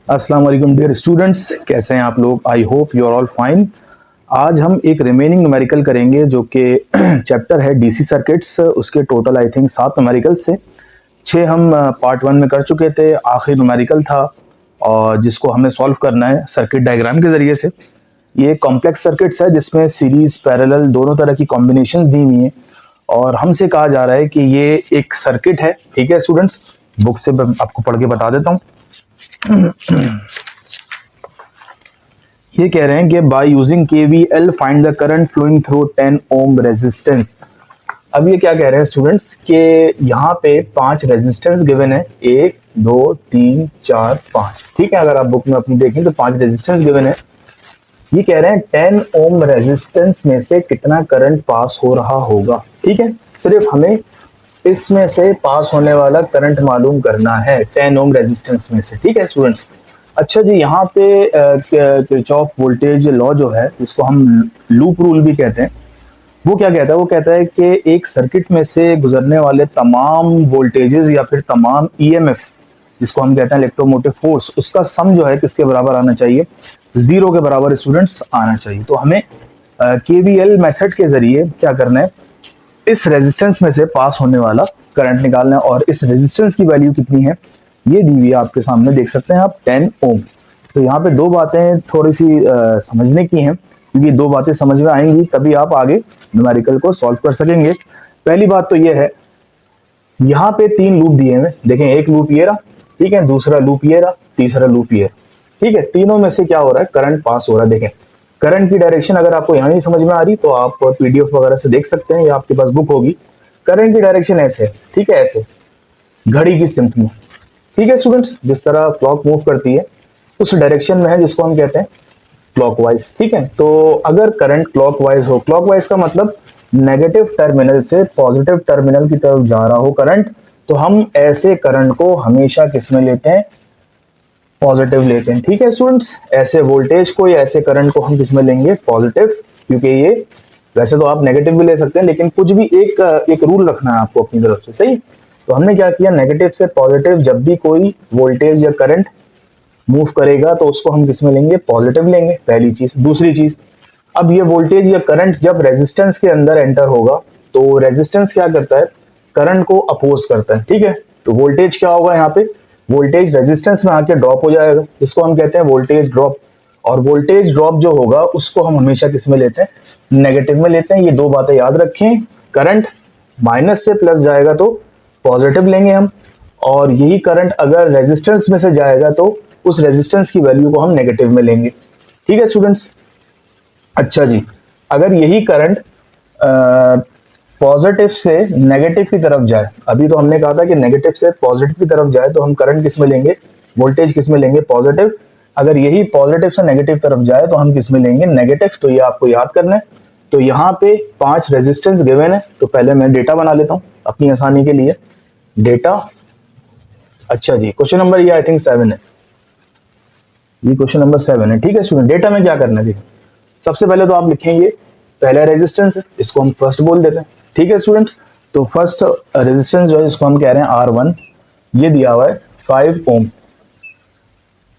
अस्सलाम वालेकुम dear students, कैसे हैं आप लोग। I hope you are all fine. आज हम एक रिमेनिंग न्यूमेरिकल करेंगे जो कि चैप्टर है डीसी सर्किट्स। उसके टोटल आई थिंक 7 न्यूमेरिकल्स थे। 6 हम पार्ट 1 में कर चुके थे। आखिरी न्यूमेरिकल था और जिसको हमें सॉल्व करना है सर्किट डायग्राम के जरिए से। ये कॉम्प्लेक्स सर्किट्स है जिसमें सीरीज पैरेलल दोनों तरह की कॉम्बिनेशंस दी हुई हैं और हमसे कहा जा रहा है कि ये एक सर्किट है। ठीक है स्टूडेंट्स, बुक से मैं आपको पढ़ के बता देता हूँ। ये कह रहे हैं कि by using KVL find the current flowing through 10 ohm resistance. अब ये क्या कह रहे हैं स्टूडेंट्स कि यहाँ पे 5 रेजिस्टेंस गिवन है, 1 2 3 4 5। ठीक है, अगर आप बुक में अपनी देखें तो 5 रेजिस्टेंस गिवन है। ये कह रहे हैं 10 ओम रेजिस्टेंस में से कितना करंट पास हो रहा होगा। ठीक है, सिर्फ हमें इसमें से पास होने वाला करंट मालूम करना है 10 ओम रेजिस्टेंस में से। ठीक है स्टूडेंट्स। अच्छा जी, यहाँ पे किरचॉफ वोल्टेज लॉ जो है, जिसको हम लूप रूल भी कहते हैं, वो क्या कहता है? वो कहता है कि एक सर्किट में से गुजरने वाले तमाम वोल्टेजेस या फिर तमाम EMF, जिसको हम कहते हैं इलेक्ट्रोमोटिव फोर्स, उसका सम जो है किसके बराबर आना चाहिए? 0 के बराबर स्टूडेंट्स आना चाहिए। तो हमें KVL मेथड के जरिए क्या करना है, इस रेजिस्टेंस में से पास होने वाला करंट निकालना है। और इस रेजिस्टेंस की वैल्यू कितनी है ये दी हुई है आपके सामने, देख सकते हैं आप, 10 ओम। तो यहाँ पे 2 बातें थोड़ी सी समझने की हैं, क्योंकि 2 बातें समझ में आएंगी तभी आप आगे न्यूमेरिकल को सॉल्व कर सकेंगे। पहली बात तो ये है, यहाँ पे 3 लूप दिए हैं। देखें, एक लूप ये रहा, ठीक है, दूसरा लूप ये रहा, तीसरा लूप ये। ठीक है, तीनों में से क्या हो रहा है? करंट पास हो रहा है। देखें, करंट की डायरेक्शन अगर आपको यहाँ नहीं समझ में आ रही तो आप PDF वगैरह से देख सकते हैं या आपके पास बुक होगी। करंट की डायरेक्शन ऐसे है, ठीक है, ऐसे घड़ी की सिमत में। ठीक है स्टूडेंट्स, जिस तरह क्लॉक मूव करती है उस डायरेक्शन में है, जिसको हम कहते हैं क्लॉकवाइज। ठीक है, तो अगर करंट क्लॉकवाइज हो, क्लॉकवाइज का मतलब नेगेटिव टर्मिनल से पॉजिटिव टर्मिनल की तरफ जा रहा हो करंट, तो हम ऐसे करंट को हमेशा किस में लेते हैं? पॉजिटिव लेते हैं। ठीक है स्टूडेंट्स, ऐसे वोल्टेज को या ऐसे करंट को हम किस में लेंगे? पॉजिटिव। क्योंकि ये वैसे तो आप नेगेटिव भी ले सकते हैं, लेकिन कुछ भी एक रूल रखना है आपको अपनी तरफ से, सही। तो हमने क्या किया, नेगेटिव से पॉजिटिव जब भी कोई वोल्टेज या करंट मूव करेगा तो उसको हम किस में लेंगे? पॉजिटिव लेंगे, पहली चीज। दूसरी चीज, अब ये वोल्टेज या करंट जब रेजिस्टेंस के अंदर एंटर होगा तो रेजिस्टेंस क्या करता है? करंट को अपोज करता है। ठीक है, तो वोल्टेज क्या होगा यहाँ पे? वोल्टेज रेजिस्टेंस में आके ड्रॉप हो जाएगा, जिसको हम कहते हैं वोल्टेज ड्रॉप। और वोल्टेज ड्रॉप जो होगा उसको हम हमेशा किस में लेते हैं? नेगेटिव में लेते हैं। ये 2 बातें याद रखें। करंट माइनस से प्लस जाएगा तो पॉजिटिव लेंगे हम, और यही करंट अगर रेजिस्टेंस में से जाएगा तो उस रेजिस्टेंस की वैल्यू को हम नेगेटिव में लेंगे। ठीक है स्टूडेंट्स। अच्छा जी, अगर यही करंट पॉजिटिव से नेगेटिव की तरफ जाए, अभी तो हमने कहा था कि नेगेटिव से पॉजिटिव की तरफ जाए तो हम करंट किस में लेंगे? वोल्टेज किस में लेंगे? पॉजिटिव। अगर यही पॉजिटिव से नेगेटिव तरफ जाए तो हम किस में लेंगे? नेगेटिव। तो ये आपको याद करना है। तो यहाँ पे 5 रेजिस्टेंस गिवन है, तो पहले मैं डेटा बना लेता हूँ अपनी आसानी के लिए। डेटा, अच्छा जी, क्वेश्चन नंबर ये आई थिंक 7 है। ये क्वेश्चन नंबर 7 है। ठीक है स्टूडेंट, डेटा में क्या करना है? देखिए, सबसे पहले तो आप लिखेंगे पहला रेजिस्टेंस है, इसको हम फर्स्ट बोल देते हैं। ठीक है स्टूडेंट, तो फर्स्ट रेजिस्टेंस जो है जिसको हम कह रहे हैं R1, ये दिया हुआ है 5 ओम।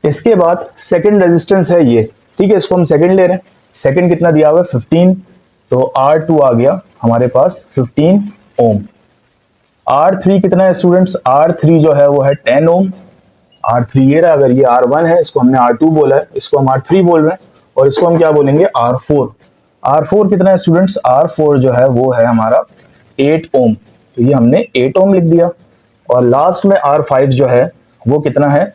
इसके बाद सेकंड रेजिस्टेंस है ये, ठीक है, इसको हम सेकंड ले रहे हैं। सेकंड कितना दिया हुआ है? 15। तो R2 आ गया हमारे पास 15 ओम। R3 कितना है स्टूडेंट्स? R3 जो है वो है 10 ओम। R3 ये रहा, अगर ये R1 है इसको हमने R2 बोला है, इसको हम R3 बोल रहे हैं, और इसको हम क्या बोलेंगे? R4। R4 कितना है स्टूडेंट्स? R4 जो है वो है हमारा 8 ओम। तो ये हमने 8 ओम लिख दिया। और लास्ट में R5 जो है वो कितना है?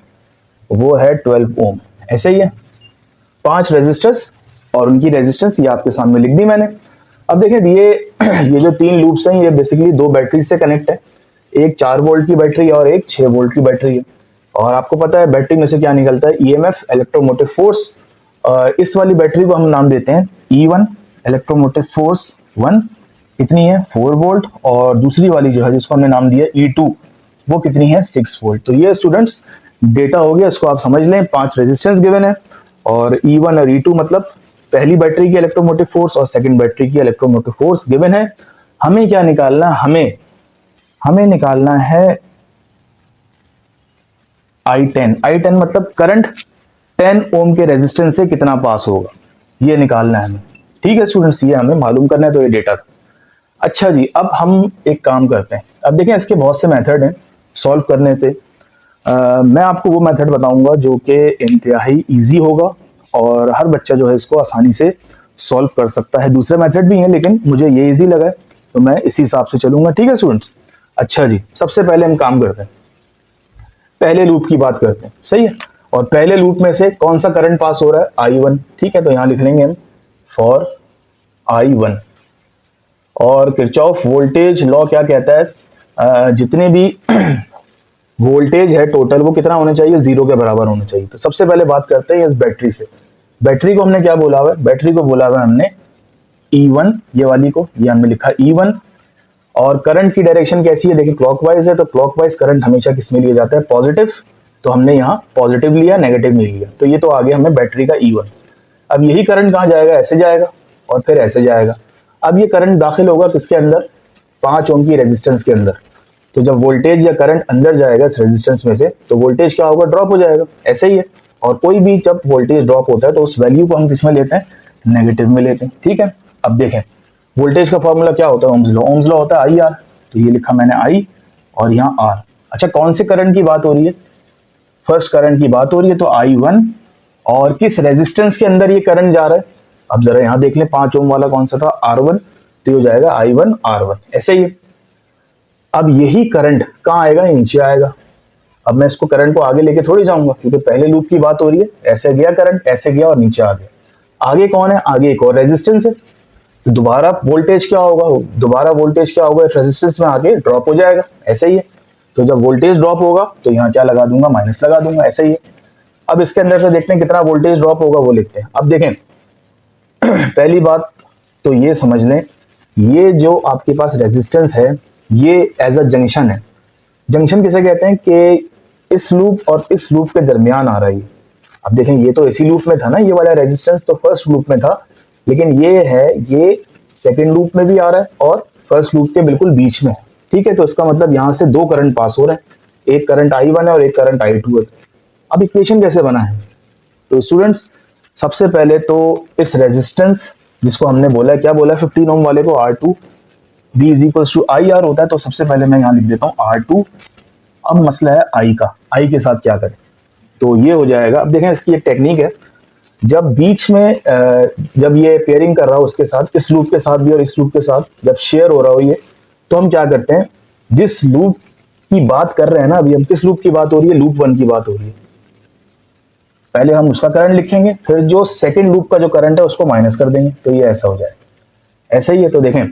वो है 12 ओम। ऐसे ही है 5 रेजिस्टर्स और उनकी रेजिस्टेंस ये आपके सामने लिख दी मैंने। अब देखें, ये जो 3 लूप्स हैं ये बेसिकली 2 बैटरी से कनेक्ट है। एक 4 वोल्ट की बैटरी और एक 6 वोल्ट की बैटरी है। और आपको पता है बैटरी में से क्या निकलता है? EMF, electromotive force. इस वाली बैटरी को हम नाम देते हैं E1, इलेक्ट्रोमोटिव फोर्स 1 कितनी है? 4 वोल्ट। और दूसरी वाली जो है जिसको हमने नाम दिया E2, वो कितनी है? 6 वोल्ट। तो ये स्टूडेंट्स डेटा हो गया, इसको आप समझ लें। 5 रेजिस्टेंस गिवन है और E1 और E2 मतलब पहली बैटरी की इलेक्ट्रोमोटिव फोर्स और सेकंड बैटरी की इलेक्ट्रोमोटिव फोर्स गिवन है। हमें क्या निकालना है? हमें निकालना है I10 मतलब करंट 10 ओम के रेजिस्टेंस से कितना पास होगा, ये निकालना है हमें। ठीक है स्टूडेंट्स, ये हमें मालूम करना है, तो ये डेटा था। अच्छा जी, अब हम एक काम करते हैं। अब देखें, इसके बहुत से मेथड हैं सॉल्व करने से। मैं आपको वो मेथड बताऊंगा जो कि इंतहाई इजी होगा और हर बच्चा जो है इसको आसानी से सॉल्व कर सकता है। दूसरे मेथड भी हैं लेकिन मुझे ये इजी लगा है तो मैं इसी हिसाब से चलूंगा। ठीक है स्टूडेंट्स। अच्छा जी, सबसे पहले हम काम करते हैं, पहले लूप की बात करते हैं। सही है, और पहले लूप में से कौन सा करंट पास हो रहा है, I1। ठीक है, तो यहां लिख लेंगे हम फॉर I1। और किरचॉफ वोल्टेज लॉ क्या कहता है, जितने भी वोल्टेज है टोटल वो कितना होना चाहिए, 0 के बराबर होना चाहिए। तो सबसे पहले बात करते हैं इस बैटरी से। बैटरी को हमने क्या बोला हुआ है, बैटरी को बोला हुआ है हमने E1, ये वाली को, ये हमने लिखा E1। और करंट की डायरेक्शन कैसी है, देखिए क्लॉकवाइज है, तो क्लॉकवाइज करंट हमेशा किस में लिया जाता है, पॉजिटिव। तो हमने यहाँ पॉजिटिव लिया, नेगेटिव नहीं लिया, तो ये तो आ गया हमें बैटरी का E1। अब यही करंट कहाँ जाएगा, ऐसे जाएगा और फिर ऐसे जाएगा। अब ये करंट दाखिल होगा किसके अंदर, 5 ओम की रेजिस्टेंस के अंदर। तो जब वोल्टेज या करंट अंदर जाएगा इस रेजिस्टेंस में से, तो वोल्टेज क्या होगा, ड्रॉप हो जाएगा। ऐसे ही है, और कोई भी जब वोल्टेज ड्रॉप होता है तो उस वैल्यू को हम किस में लेते हैं, नेगेटिव में लेते हैं। ठीक है, अब देखें वोल्टेज का फॉर्मूला क्या होता है, ओम्स लॉ। ओम्स लॉ होता है आई आर, तो ये लिखा मैंने आई और यहाँ आर। अच्छा, कौन से करंट की बात हो रही है, फर्स्ट करंट की बात हो रही है, तो I1। और किस रेजिस्टेंस के अंदर ये करंट जा रहा है, अब जरा यहां देख लें, 5 ओम वाला कौन सा था, R1। तो ये हो जाएगा I1 R1, ऐसे ही। अब यही करंट कहां आएगा, नीचे आएगा। अब मैं इसको करंट को आगे लेके थोड़ी जाऊंगा क्योंकि पहले लूप की बात हो रही है, ऐसे गया करंट, ऐसे गया और नीचे आ गया। आगे कौन है, आगे एक और रेजिस्टेंस है, तो दोबारा वोल्टेज क्या होगा, दोबारा वोल्टेज क्या होगा, रेजिस्टेंस में आगे ड्रॉप हो जाएगा। ऐसे ही है, तो जब वोल्टेज ड्रॉप होगा तो यहाँ क्या लगा दूंगा, माइनस लगा दूंगा। ऐसे ही है। अब इसके अंदर से देखते हैं कितना वोल्टेज ड्रॉप होगा, वो लिखते हैं। अब देखें पहली बात तो ये समझ लें, ये जो आपके पास रेजिस्टेंस है ये एज अ जंक्शन है। जंक्शन किसे कहते हैं कि इस लूप और इस लूप के दरमियान आ रही है। अब देखें, ये तो इसी लूप में था ना, ये वाला रेजिस्टेंस तो फर्स्ट लूप में था, लेकिन ये है, ये सेकेंड लूप में भी आ रहा है और फर्स्ट लूप के बिल्कुल बीच में है। ठीक है, तो इसका मतलब यहां से दो करंट पास हो रहे हैं, एक करंट I1 है और एक करंट I2 है। अब इक्वेशन कैसे बना है, तो स्टूडेंट्स सबसे पहले तो इस रेजिस्टेंस जिसको हमने बोला, क्या बोला 15 ओम वाले को, R2 V is equal to I R होता है, तो सबसे पहले मैं यहाँ लिख देता हूँ R2। अब मसला है I का, I के साथ क्या करें, तो ये हो जाएगा। अब देखें इसकी एक टेक्निक है, जब बीच में जब ये पेयरिंग कर रहा हो उसके साथ, इस लूप के साथ भी और इस लूप के साथ जब शेयर हो रहा हो ये, तो हम क्या करते हैं, जिस लूप की बात कर रहे हैं ना, अभी हम किस लूप की बात हो रही है, लूप 1 की बात हो रही है, पहले हम उसका करंट लिखेंगे, फिर जो सेकंड लूप का जो करंट है उसको माइनस कर देंगे, तो ये ऐसा हो जाएगा। ऐसा ही है, तो देखें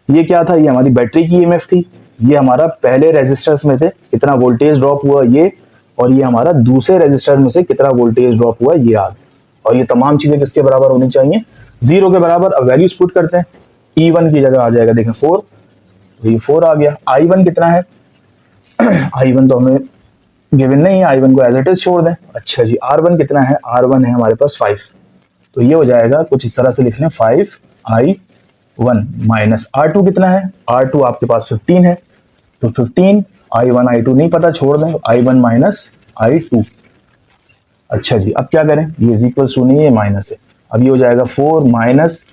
ये क्या था, ये हमारी बैटरी की ईएमएफ थी, ये हमारा पहले रेजिस्टर्स में थे कितना वोल्टेज ड्रॉप हुआ ये, और ये हमारा दूसरे रेजिस्टर में से कितना वोल्टेज ड्रॉप हुआ ये आ गया। और ये तमाम चीजें किसके बराबर होनी चाहिए, 0 के बराबर। अब वैल्यूज पुट करते हैं, E1 की जगह आ जाएगा, देखें 4, तो ये 4 आ गया। I1 कितना है I1 तो हमें गिवन नहीं है, I1 को एज इट इज छोड़ दें। अच्छा जी, R1 कितना है, R1 है हमारे पास 5, तो ये हो जाएगा कुछ इस तरह से लिख लें, 5I1 माइनस R2 कितना है, R2 आपके पास 15 है, तो 15 I1 I2 नहीं पता, छोड़ दें, I1 माइनस I2। अच्छा जी, अब क्या करें, ये इज इक्वल टू नहीं है, माइनस है। अब ये हो जाएगा 4 माइनस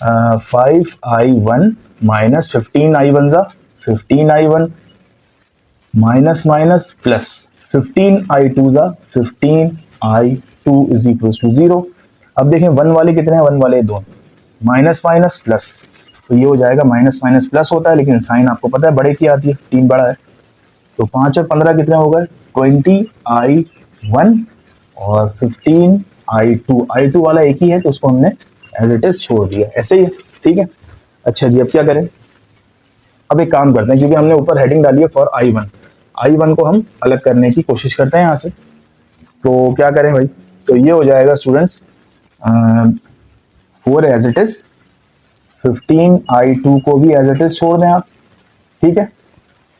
5I1 माइनस 15I1 जा 15I1 minus minus plus 15I2 जा 15I2 इज इक्वल टू 0। अब देखें 1 वाले कितने हैं, 1 वाले 2, माइनस माइनस प्लस, तो ये हो जाएगा माइनस माइनस प्लस होता है, लेकिन साइन आपको पता है बड़े की आती है, 15 बड़ा है, तो 5 और 15 कितने हो गए, 20I1 और 15I2। I2 वाला एक ही है तो उसको हमने एज इट इज छोड़ दिया, ऐसे ही है। ठीक है, अच्छा जी, अब क्या करें, अब एक काम करते हैं, क्योंकि हमने ऊपर हेडिंग डाली है फॉर I1 को हम अलग करने की कोशिश करते हैं यहाँ से। तो क्या करें भाई, तो ये हो जाएगा students 4 as it is, 15I2 को भी एज इट इज छोड़ दें आप। ठीक है,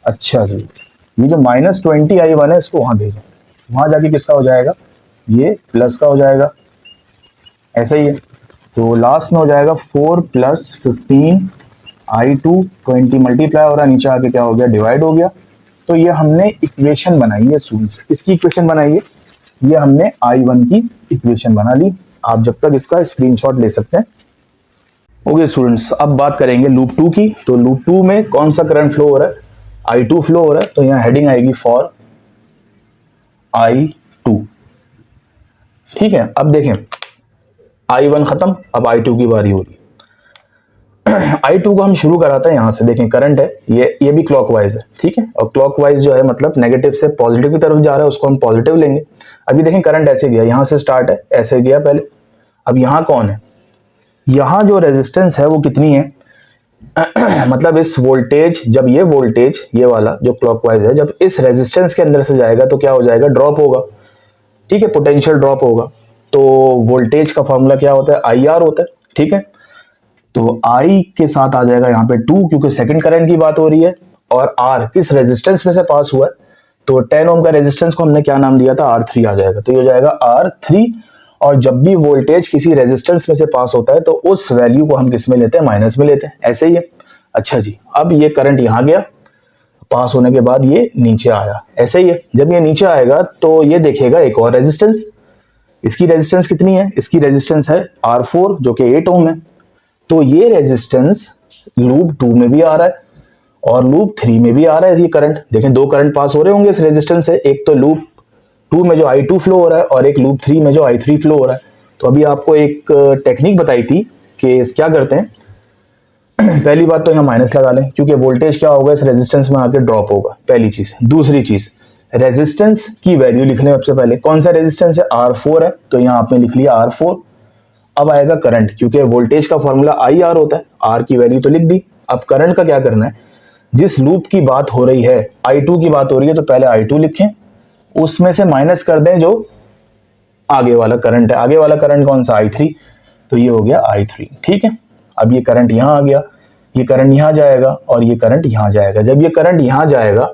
अच्छा जी, ये जो माइनस 20I1 है इसको वहां भेजें, वहां जाके किसका हो जाएगा, ये प्लस का हो जाएगा, ऐसा ही है। तो लास्ट में हो जाएगा 4 प्लस 15I2, 20 मल्टीप्लाई हो रहा है, नीचे आके क्या हो गया, डिवाइड हो गया, तो ये हमने इक्वेशन बनाई है स्टूडेंट्स। किसकी इक्वेशन बनाई है? ये हमने I1 की इक्वेशन बना ली। आप जब तक इसका स्क्रीनशॉट ले सकते हैं। ओके स्टूडेंट्स, अब बात करेंगे लूप 2 की। तो लूप 2 में कौन सा करंट फ्लो हो रहा है? I2 फ्लो हो रहा है। तो यहाँ हेडिंग आएगी फॉर I2। ठीक है, अब देखें I1 खत्म, अब I2 की बारी हो रही है। I2 को हम शुरू कराते हैं यहाँ से। देखें करंट है, ये भी क्लॉकवाइज है। ठीक है, और क्लॉकवाइज जो है मतलब नेगेटिव से पॉजिटिव की तरफ जा रहा है, उसको हम पॉजिटिव लेंगे। अभी देखें करंट ऐसे गया, यहाँ से स्टार्ट है, ऐसे गया पहले। अब यहाँ कौन है? यहाँ जो रेजिस्टेंस है वो कितनी है? मतलब इस वोल्टेज, जब ये वोल्टेज ये वाला जो क्लॉकवाइज है, जब इस रेजिस्टेंस के अंदर से जाएगा तो क्या हो जाएगा? ड्रॉप होगा। ठीक है, पोटेंशियल ड्रॉप होगा। तो वोल्टेज का फॉर्मूला क्या होता है? IR होता है। ठीक है, तो I के साथ आ जाएगा यहाँ पे 2, क्योंकि सेकंड करंट की बात हो रही है। और R किस रेजिस्टेंस में से पास हुआ है? तो 10 ओम का रेजिस्टेंस को हमने क्या नाम दिया था? R3 आ जाएगा। तो ये हो जाएगा R3। और जब भी वोल्टेज किसी रेजिस्टेंस में से पास होता है तो उस वैल्यू को हम किस में लेते हैं? माइनस में लेते हैं। ऐसे ही है। अच्छा जी, अब ये करंट यहाँ गया, पास होने के बाद ये नीचे आया। ऐसे ही है, जब ये नीचे आएगा तो ये देखेगा एक और रेजिस्टेंस। इसकी रेजिस्टेंस कितनी है? इसकी रेजिस्टेंस है R4 जो कि 8 ओम है। तो ये रेजिस्टेंस लूप 2 में भी आ रहा है और लूप 3 में भी आ रहा है। ये करंट देखें, दो करंट पास हो रहे होंगे इस रेजिस्टेंस से। एक तो लूप 2 में जो I2 फ्लो हो रहा है और एक लूप 3 में जो I3 फ्लो हो रहा है। तो अभी आपको एक टेक्निक बताई थी कि क्या करते हैं। पहली बात तो यहाँ माइनस लगा लें, क्योंकि वोल्टेज क्या होगा? इस रेजिस्टेंस में आके ड्रॉप होगा। पहली चीज। दूसरी चीज, रेजिस्टेंस की वैल्यू लिख लें सबसे पहले। कौन सा रेजिस्टेंस है? R4 है, तो यहाँ आपने लिख लिया R4। अब आएगा करंट, क्योंकि वोल्टेज का फॉर्मूला IR होता है। R की वैल्यू तो लिख दी। अब करंट का क्या करना है? जिस लूप की बात हो रही है, I2 की बात हो रही है, तो पहले I2 लिखें, उसमें से माइनस कर दें जो आगे वाला करंट है। आगे वाला करंट कौन सा? I3। तो ये हो गया I3। ठीक है, अब ये करंट यहाँ आ गया, ये करंट यहाँ जाएगा और ये करंट यहाँ जाएगा। जब ये करंट यहाँ जाएगा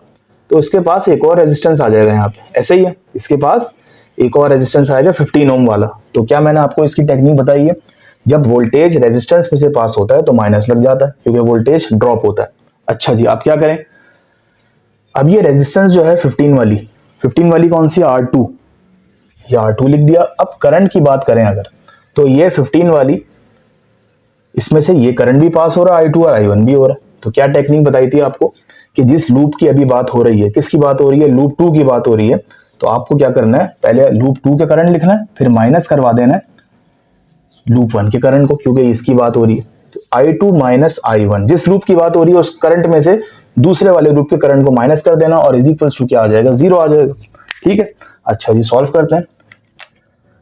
तो इसके पास एक और रेजिस्टेंस आ जाएगा यहाँ पे। ऐसे ही है, इसके पास एक और रेजिस्टेंस आएगा 15 ओम वाला। तो क्या मैंने आपको इसकी टेक्निक बताई है? जब वोल्टेज रेजिस्टेंस में से पास होता है तो माइनस लग जाता है, क्योंकि वोल्टेज ड्रॉप होता है। अच्छा जी, आप क्या करें? अब ये रेजिस्टेंस जो है 15 वाली कौन सी? R2। ये R2 लिख दिया। अब करंट की बात करें अगर, तो ये 15 वाली, इसमें से ये करंट भी पास हो रहा है, I2 और I1 भी हो रहा है। तो क्या टेक्निक बताई थी आपको कि जिस लूप की अभी बात हो रही है, किसकी बात हो रही है? लूप 2 की बात हो रही है। तो आपको क्या करना है? पहले लूप 2 के करंट लिखना है, फिर माइनस करवा देना है लूप 1 के करंट को, क्योंकि इसकी बात हो रही है। तो I2 माइनस I1, जिस लूप की बात हो रही है उस करंट में से दूसरे वाले लूप के करंट को माइनस कर देना और इज इक्वल्स टू क्या आ जाएगा? 0 आ जाएगा। ठीक है, अच्छा जी, सॉल्व करते हैं।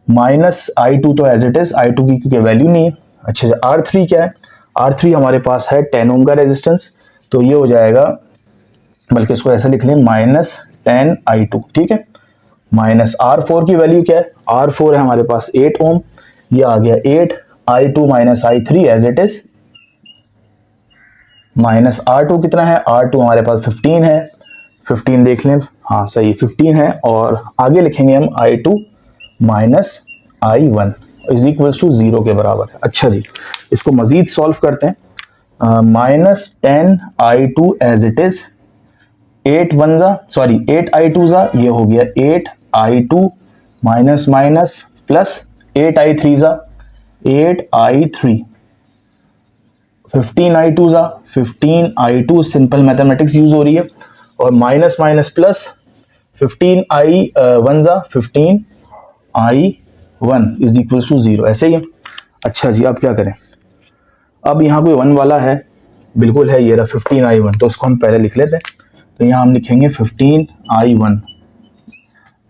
माइनस I2 तो एज इट इज, I2 की क्योंकि वैल्यू नहीं है। अच्छा जी, R3 क्या है? R3 हमारे पास है 10 ओम का रेजिस्टेंस। तो ये हो जाएगा, बल्कि इसको ऐसा लिख लें, माइनस 10 I2। ठीक है, माइनस R4 की वैल्यू क्या है? R4 है हमारे पास 8 ओम। ये आ गया 8 I2 minus I3 as it is. Minus R2 कितना है? R2 हमारे पास 15 है। 15 देख लें, हाँ सही 15 है। और आगे लिखेंगे हम I2 minus I1 is equals to 0 के बराबर है। अच्छा जी, इसको मजीद सॉल्व करते हैं। Minus 10 I2 as it is, 8 I2 जा, ये हो गया 8 I2 minus minus plus 8 I3 जा, 8 I3, 15 I2 जा, 15 I2, सिंपल मैथमेटिक्स यूज हो रही है। और माइनस माइनस प्लस 15 I1 जा, 15 I1 इज इक्वल टू 0। ऐसे ही है। अच्छा जी, अब क्या करें? अब यहाँ कोई 1 वाला है, बिल्कुल है, ये रहा 15 I1। तो उसको हम पहले लिख लेते हैं। तो यहाँ हम लिखेंगे 15 I1।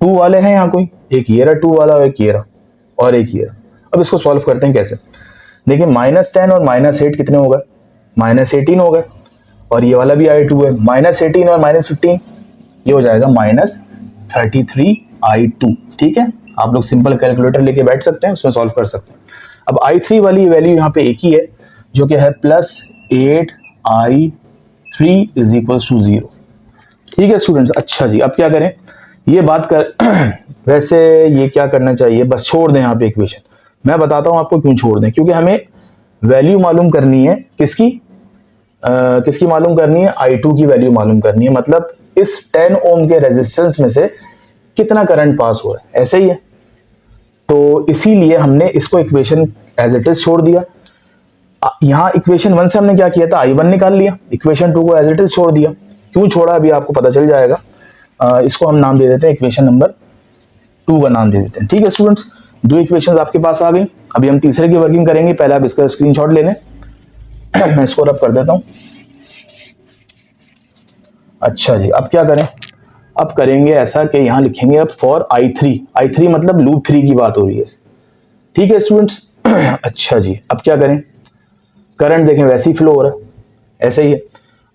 2 वाले हैं यहाँ कोई, एक ये रहा 2 वाला और एक ये रहा और एक ये रहा। अब इसको सॉल्व करते हैं कैसे? देखिए, माइनस 10 और माइनस 8 कितने हो गए? माइनस 18 हो गए। और ये वाला भी I2 है, माइनस 18 और माइनस 15, ये हो जाएगा माइनस 33 I2। ठीक है, आप लोग सिंपल कैलकुलेटर लेके बैठ सकते हैं, उसमें सॉल्व कर सकते हैं। अब I3 वाली वैल्यू यहाँ पे एक ही है, जो कि है plus 8 I3 is equal to 0। ठीक है स्टूडेंट्स, अच्छा जी, अब क्या करें? ये बात कर वैसे ये क्या करना चाहिए, बस छोड़ दें यहाँ पे इक्वेशन। मैं बताता हूँ आपको क्यों छोड़ दें, क्योंकि हमें वैल्यू मालूम करनी है किसकी मालूम करनी है? I2 की वैल्यू मालूम करनी है। मतलब इस 10 ओम के रेजिस्टेंस में से कितना करंट पास हो रहा है, ऐसे ही है। तो इसीलिए हमने इसको इक्वेशन एज इट इज छोड़ दिया। यहाँ इक्वेशन 1 से हमने क्या किया था, I1 निकाल लिया, इक्वेशन 2 को एज इट इज छोड़ दिया। क्यों छोड़ा अभी आपको पता चल जाएगा। इसको हम नाम दे देते हैं इक्वेशन नंबर 2 का नाम दे देते हैं। ठीक है स्टूडेंट्स, 2 इक्वेशंस आपके पास आ गई। अभी हम तीसरे की वर्किंग करेंगे। पहले आप इसका स्क्रीनशॉट ले लें। मैं इसको रब कर देता हूं। अच्छा जी, अब क्या करें, अब करेंगे ऐसा कि यहां लिखेंगे अब फॉर I3 मतलब लूप 3 की बात हो रही है। ठीक है स्टूडेंट्स। अच्छा जी, अब क्या करें, करंट देखें वैसे ही फ्लो हो रहा है, ऐसे ही है।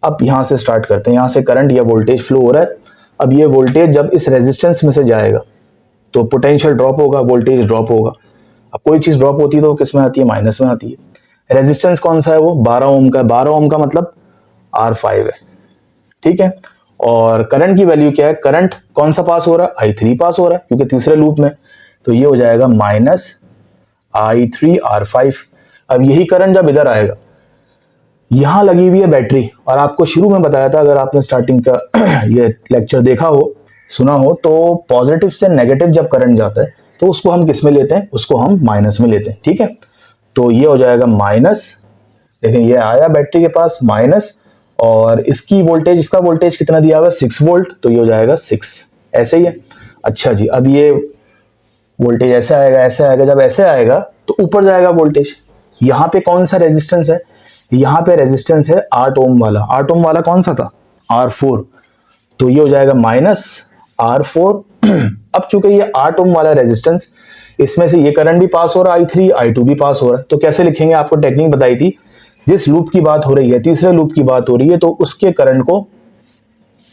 अब यहां से स्टार्ट करते हैं, यहां से करंट या वोल्टेज फ्लो हो रहा है। अब ये वोल्टेज जब इस रेजिस्टेंस में से जाएगा तो पोटेंशियल ड्रॉप होगा, वोल्टेज ड्रॉप होगा। अब कोई चीज ड्रॉप होती है तो किस में आती है, माइनस में आती है। रेजिस्टेंस कौन सा है, वो 12 ओम का। 12 ओम का मतलब R5 है। ठीक है, और करंट की वैल्यू क्या है, करंट कौन सा पास हो रहा है, I3 पास हो रहा है क्योंकि तीसरे लूप में। तो ये हो जाएगा -I3R5। अब यही करंट जब इधर आएगा, यहां लगी हुई है बैटरी, और आपको शुरू में बताया था, अगर आपने स्टार्टिंग का ये लेक्चर देखा हो, सुना हो, तो पॉजिटिव से नेगेटिव जब करंट जाता है तो उसको हम किस में लेते हैं, उसको हम माइनस में लेते हैं। ठीक है, तो ये हो जाएगा माइनस, देखें ये आया बैटरी के पास माइनस, और इसकी वोल्टेज, इसका वोल्टेज कितना दिया हुआ है, 6 वोल्ट, तो ये हो जाएगा 6, ऐसे ही है। अच्छा जी, अब ये वोल्टेज ऐसे आएगा, ऐसे आएगा, जब ऐसे आएगा तो ऊपर जाएगा वोल्टेज। यहाँ पे कौन सा रेजिस्टेंस है, यहाँ पे रेजिस्टेंस है 8 ओम वाला। 8 ओम वाला कौन सा था, R4, तो ये हो जाएगा -R4। अब चूंकि ये 8 ओम वाला रेजिस्टेंस, इसमें से ये करंट भी पास हो रहा है, I3 I2 भी पास हो रहा है। तो कैसे लिखेंगे, आपको टेक्निक बताई थी, जिस लूप की बात हो रही है, तीसरे लूप की बात हो रही है, तो उसके करंट को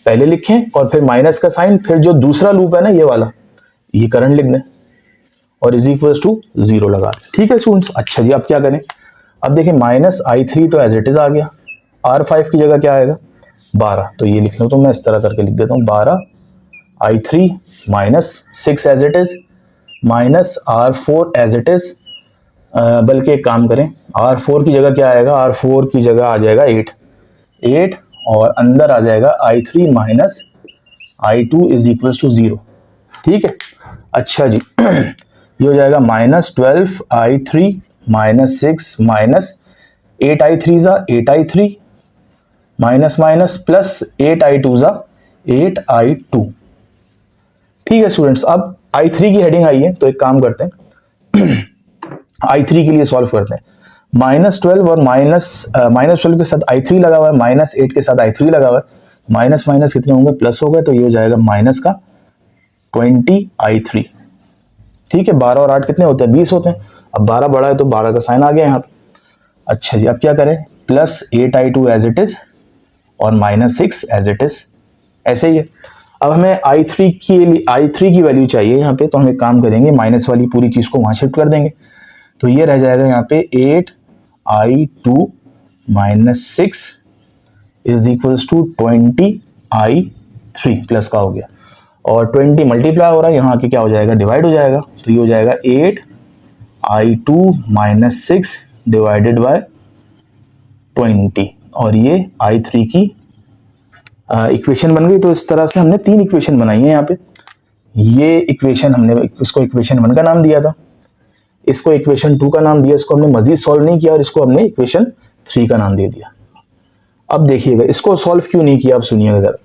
पहले लिखें और फिर माइनस का साइन, फिर जो दूसरा लूप है ना ये वाला, ये करंट लिख दें और इज इक्वल टू 0 लगा। ठीक है स्टूडेंट्स। अच्छा जी, अब क्या करें, अब देखिए -I3 तो एज इट इज आ गया, R5 की जगह क्या आएगा, 12, तो ये लिख लो, तो मैं इस तरह करके लिख देता हूँ 12I3 -6 as it is -R4 as it is. बल्कि एक काम करें, R4 की जगह क्या आएगा, R4 की जगह आ जाएगा 8 और अंदर आ जाएगा I3 -I2 is equal to 0। ठीक है, अच्छा जी, ये हो जाएगा -12I3 -6 -8I3 ज़ा 8I3 माइनस प्लस 8I2 ज़ा 8I2। ठीक है स्टूडेंट्स, अब I3 की हेडिंग आई है, तो एक काम करते हैं I3 के लिए सॉल्व करते हैं। -12 और -12 के साथ I3 लगा हुआ है, -8 के साथ I3 लगा हुआ है, माइनस माइनस कितने होंगे, प्लस हो गए, तो ये हो जाएगा माइनस का 20I3। ठीक है, 12 और 8 कितने होते हैं, 20 होते हैं। अब 12 बड़ा है तो 12 का साइन आ गया यहाँ पे। अच्छा जी, अब क्या करें, plus 8I2 as it is और -6 एज इट इज, ऐसे ही है। अब हमें I3 की वैल्यू चाहिए यहाँ पे, तो हम एक काम करेंगे, माइनस वाली पूरी चीज को वहां शिफ्ट कर देंगे, तो ये रह जाएगा यहाँ पे 8I2 -6 is equals to 20I3 plus का हो गया, और 20 मल्टीप्लाई हो रहा है, यहाँ के क्या हो जाएगा, डिवाइड हो जाएगा, तो ये हो जाएगा 8I2 -6 डिवाइडेड बाय 20, और ये I3 की इक्वेशन बन गई। तो इस तरह से हमने 3 इक्वेशन बनाई है यहाँ पे। ये इक्वेशन हमने इसको इक्वेशन 1 का नाम दिया था, इसको इक्वेशन 2 का नाम दिया, इसको हमने मजीद सॉल्व नहीं किया और इसको हमने इक्वेशन 3 का नाम दे दिया। अब देखिएगा इसको सॉल्व क्यों नहीं किया, अब सुनिएगा जरा।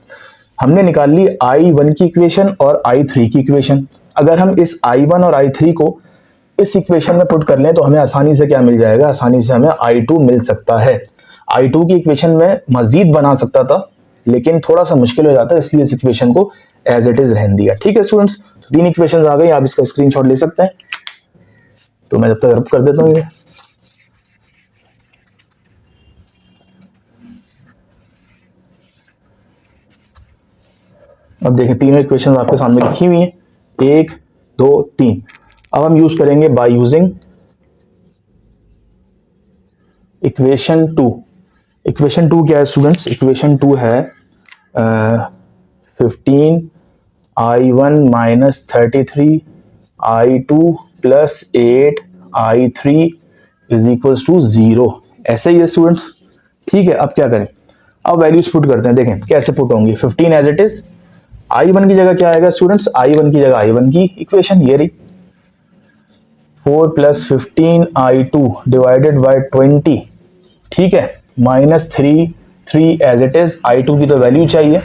हमने निकाल ली I1 की इक्वेशन और I3 की इक्वेशन। अगर हम इस I1 और I3 को इस इक्वेशन में पुट कर लें तो हमें आसानी से क्या मिल जाएगा, आसानी से हमें I2 मिल सकता है। I2 की इक्वेशन में मजीद बना सकता था, लेकिन थोड़ा सा मुश्किल हो जाता है, इसलिए इस इक्वेशन को एज इट इज रहने दिया। ठीक है स्टूडेंट्स, 3 इक्वेशन आ गई, आप इसका स्क्रीनशॉट ले सकते हैं। तो मैं जब तक रब कर देता हूँ ये। अब देखिए तीनों इक्वेशन आपके सामने लिखी हुई हैं, 1 2 3। अब हम यूज करेंगे बाय यूजिंग इक्वेशन 2। इक्वेशन 2 क्या है स्टूडेंट्स, इक्वेशन 2 है 15I1 -33 I2 plus 8I3 is equals to 0, ऐसे ही है स्टूडेंट्स। ठीक है, अब क्या करें, अब वैल्यूज पुट करते हैं, देखें कैसे पुट होंगी। 15 एज इट इज, I1 की जगह क्या आएगा स्टूडेंट्स, I1 की जगह I1 की इक्वेशन ये रही, 4 प्लस 15 I2 डिवाइडेड बाय 20, ठीक है, minus 3 as it is, I2 की तो वैल्यू चाहिए,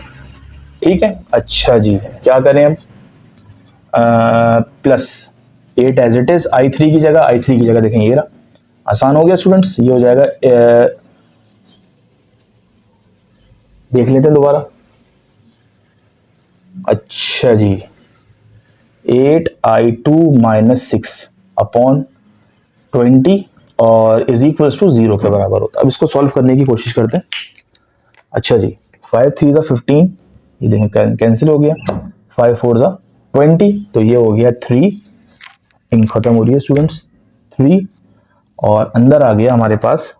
ठीक है। अच्छा जी, क्या करें अब, plus 8 as it is, I3 की जगह देखें ये रहा, आसान हो गया स्टूडेंट्स, ये हो जाएगा, देख लेते हैं दोबारा। अच्छा जी, 8I2 माइनस 6 अपॉन 20 और इज इक्वल्स टू 0 के बराबर होता है। अब इसको सॉल्व करने की कोशिश करते हैं। अच्छा जी, 5 3 ज़ा 15, ये देखें कैंसिल हो गया, 5 4 ज़ा 20, तो ये हो गया 3, इन खत्म हो रही है स्टूडेंट्स 3, और अंदर आ गया हमारे पास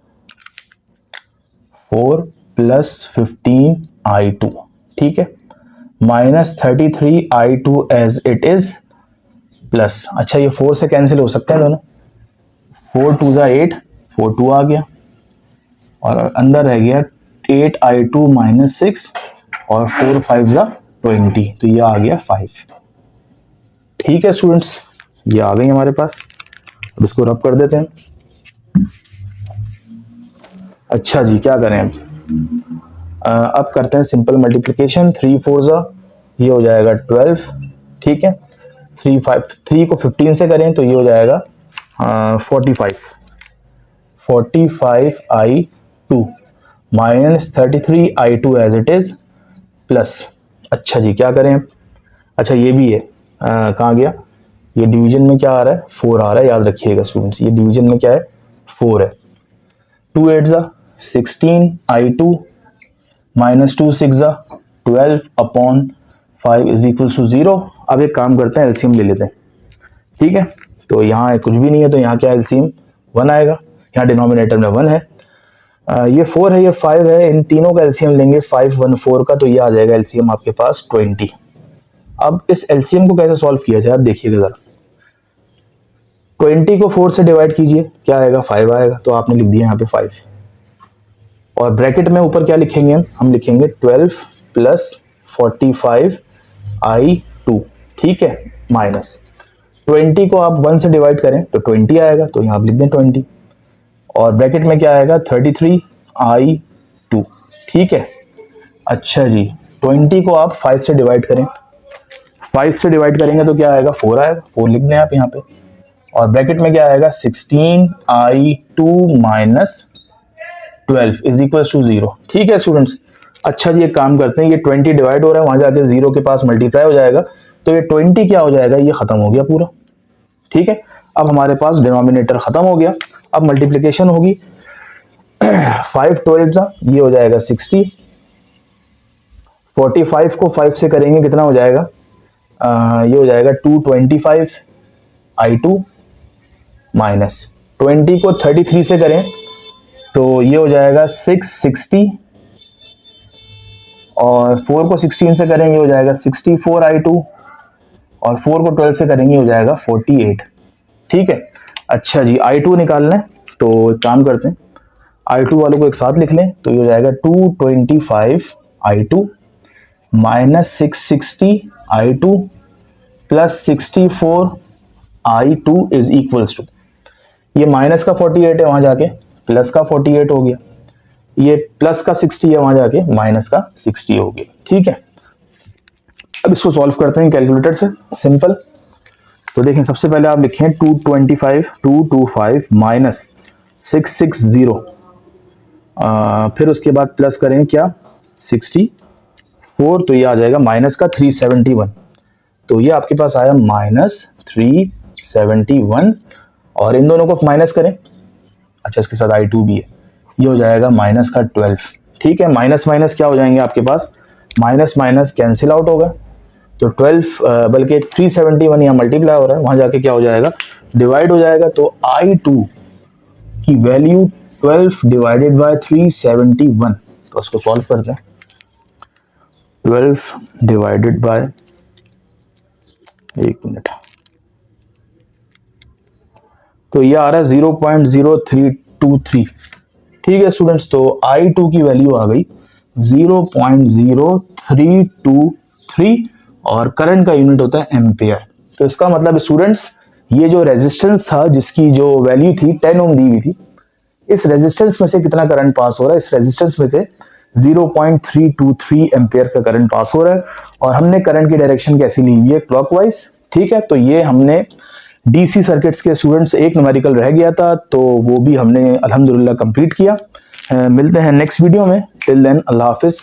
4 प्लस 15I2, ठीक है, minus 33I2 as it is, plus, अच्छा ये 4 से कैंसिल हो सकते हैं दोनों, 4 2 ज़ा 8, 4 2 आ गया, और अंदर रह गया 8I2 माइनस 6 और 4 5 ज़ा 20, तो ये आ गया 5, ठीक है स्टूडेंट्स, ये आ गई हमारे पास। अब इसको रब कर देते हैं। अच्छा जी, क्या करें अब करते हैं सिंपल मल्टीप्लिकेशन, 3 4 ज़ा, ये हो जाएगा 12, ठीक है, 3 को 15 से करें तो ये हो जाएगा 45I2 minus 33I2 as it is, plus, अच्छा जी क्या करें अब, अच्छा ये भी है, कहाँ गया, ये डिवीजन में क्या आ रहा है, 4 आ रहा है, याद रखिएगा स्टूडेंट्स, ये डिवीजन में क्या है, 4 है, 2 8 ज़ा 16I2 माइनस 2 6 ज़ा 12 अपॉन 5 इज इक्वल टू 0। अब एक काम करते हैं, एलसीएम ले लेते हैं, ठीक है, तो यहाँ कुछ भी नहीं है, तो यहाँ क्या एलसीएम 1 आएगा, यहाँ डिनोमिनेटर में 1 है, ये 4 है, ये 5 है, इन तीनों का एलसीएम लेंगे 5 1 4 का, तो ये आ जाएगा एलसीएम आपके पास 20। अब इस एलसीएम को कैसे सॉल्व किया जाए, आप देखिएगा जरा, 20 को 4 से डिवाइड कीजिए, क्या आएगा, 5 आएगा, तो आपने लिख दिया यहाँ पे 5, और ब्रैकेट में ऊपर क्या लिखेंगे, हम लिखेंगे 12 प्लस 45I2, ठीक है, माइनस 20 को आप 1 से डिवाइड करें तो 20 आएगा, तो यहाँ आप लिख दें 20, और ब्रैकेट में क्या आएगा 33I2, ठीक है। अच्छा जी, 20 को आप 5 से डिवाइड करें, 5 से डिवाइड करेंगे तो क्या आएगा, 4 आएगा, 4 लिख दें आप यहाँ पे, और ब्रैकेट में क्या आएगा 16I2 minus 12 is equal to 0, ठीक है स्टूडेंट्स। अच्छा जी, एक काम करते हैं, ये 20 डिवाइड हो रहा है, वहां जाके 0 के पास मल्टीप्लाई हो जाएगा, तो ये 20 क्या हो जाएगा, ये खत्म हो गया पूरा, ठीक है। अब हमारे पास डिनोमिनेटर खत्म हो गया, अब मल्टीप्लिकेशन होगी, 5 12 ज़ा, ये हो जाएगा 60, 45 को 5 से करेंगे कितना हो जाएगा, ये हो जाएगा 225I2 माइनस 20 को 33 से करें तो ये हो जाएगा 660, और 4 को 16 से करेंगे हो जाएगा 64I2, और 4 को 12 से करेंगे हो जाएगा 48, ठीक है। अच्छा जी, I2 निकालना है, तो एक काम करते हैं, I2 वालों को एक साथ लिख लें, तो ये हो जाएगा 225I2 minus 660I2 plus 64I2 is equals to, ये माइनस का 48 है, वहां जाके प्लस का 48 हो गया, ये प्लस का 60 है, वहां जाके माइनस का 60 हो गया, ठीक है। अब इसको सॉल्व करते हैं कैलकुलेटर से, सिंपल। तो देखें, सबसे पहले आप लिखें 225 माइनस 660, फिर उसके बाद प्लस करें क्या 64, तो ये आ जाएगा माइनस का 371, तो ये आपके पास आया माइनस 371, और इन दोनों को माइनस करें, अच्छा इसके साथ I2 भी है, ये हो जाएगा माइनस का 12, ठीक है। माइनस माइनस क्या हो जाएंगे आपके पास, माइनस माइनस कैंसिल आउट होगा, तो 12 बल्कि 371 यहाँ मल्टीप्लाई हो रहा है, वहां जाके क्या हो जाएगा, डिवाइड हो जाएगा, तो I2 की वैल्यू 12 डिवाइडेड बाय 371, तो उसको सॉल्व करते हैं, 12 डिवाइडेड बाय, एक मिनट, तो ये आ रहा है 0.0323, ठीक है स्टूडेंट्स। तो I2 की वैल्यू आ गई 0.0323 और करंट का यूनिट होता है एम्पियर। तो इसका मतलब स्टूडेंट्स ये जो रेजिस्टेंस था जिसकी जो वैल्यू थी 10 ओम दी हुई थी, इस रेजिस्टेंस में से कितना करंट पास हो रहा है, इस रेजिस्टेंस में से 0.323 एम्पियर का करंट पास हो रहा है। और हमने करंट की डायरेक्शन कैसी ली हुई है, क्लॉकवाइज। ठीक है, तो ये हमने डीसी सर्किट्स के स्टूडेंट्स एक न्यूमेरिकल रह गया था, तो वो भी हमने अल्हम्दुलिल्लाह कंप्लीट किया। मिलते हैं नेक्स्ट वीडियो में। टिल देन अल्लाह हाफिज।